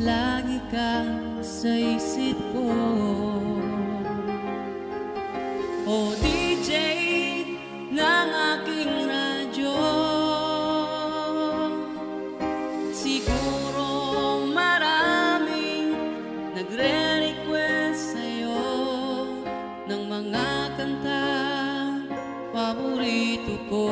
lagi kang sa isip ko. O DJ ng aking radyo, siguro maraming nagre-request sa'yo ng mga kantang paborito ko.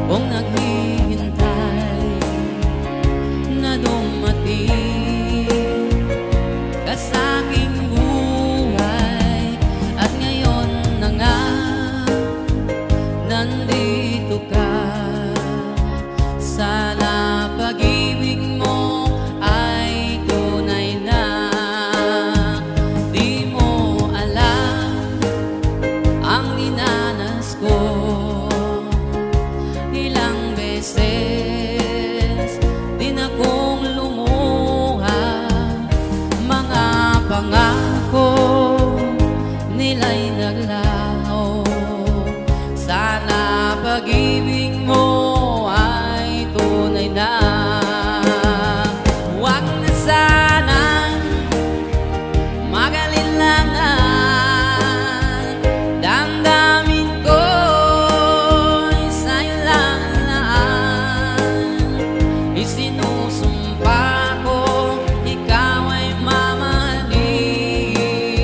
Kung naghihintay na dumating ka sa'king buhay, at ngayon na nga nandito ka. Sana pag-ibig mo ay tunay na. Di mo alam ang dinanas ko. Ilang beses din akong lumuha, mga pangako nila'y naglaho. Sana pag-ibig mo ay tunay na. Huwag na sanang mag-alinlangan, damdamin ko sa'yo lang laan. Isinusumpa ko, ikaw ay mamahalin.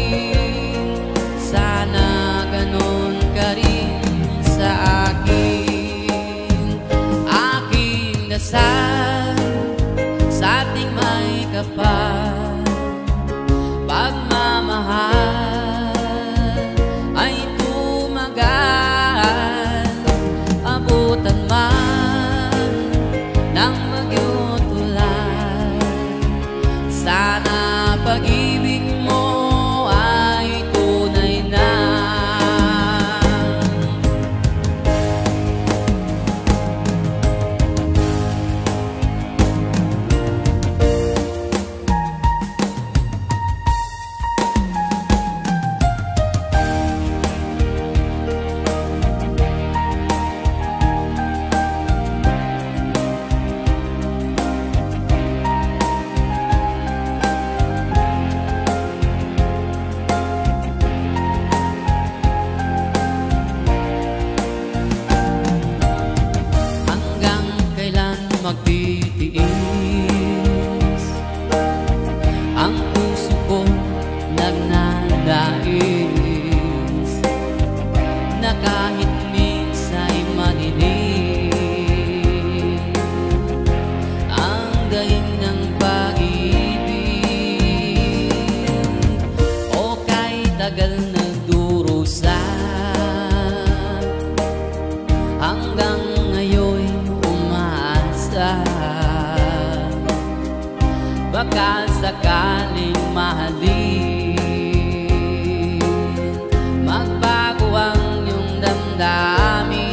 nais na kahit minsa'y madilim ang daing ng pag-ibig, o kay tagal na durusa hanggang ngayon'y umaasa, baka sakaling mahalin, magbago ang iyong damdamin.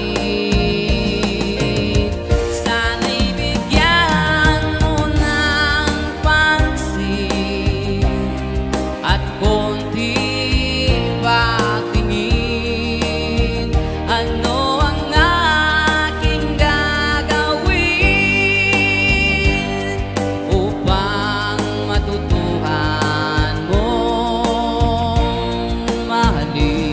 Sana'y bigyan mo ng pansin at konti patingin. Ano ang aking gagawin upang matutuhan mong mahalin?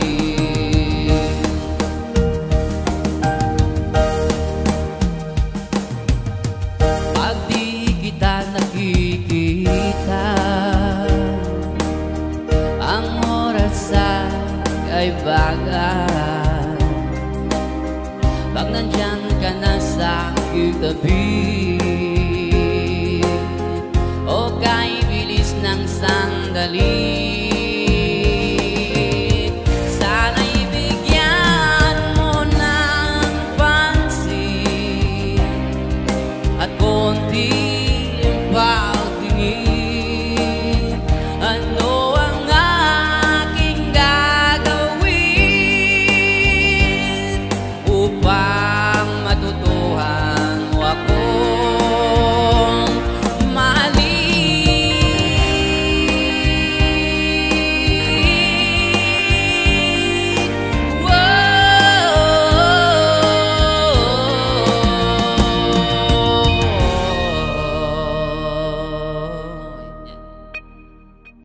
Pag di kita nakikita, ang oras ay bagay. Pag nandyan ka na sa aking tabi, o kay bilis ng sandali,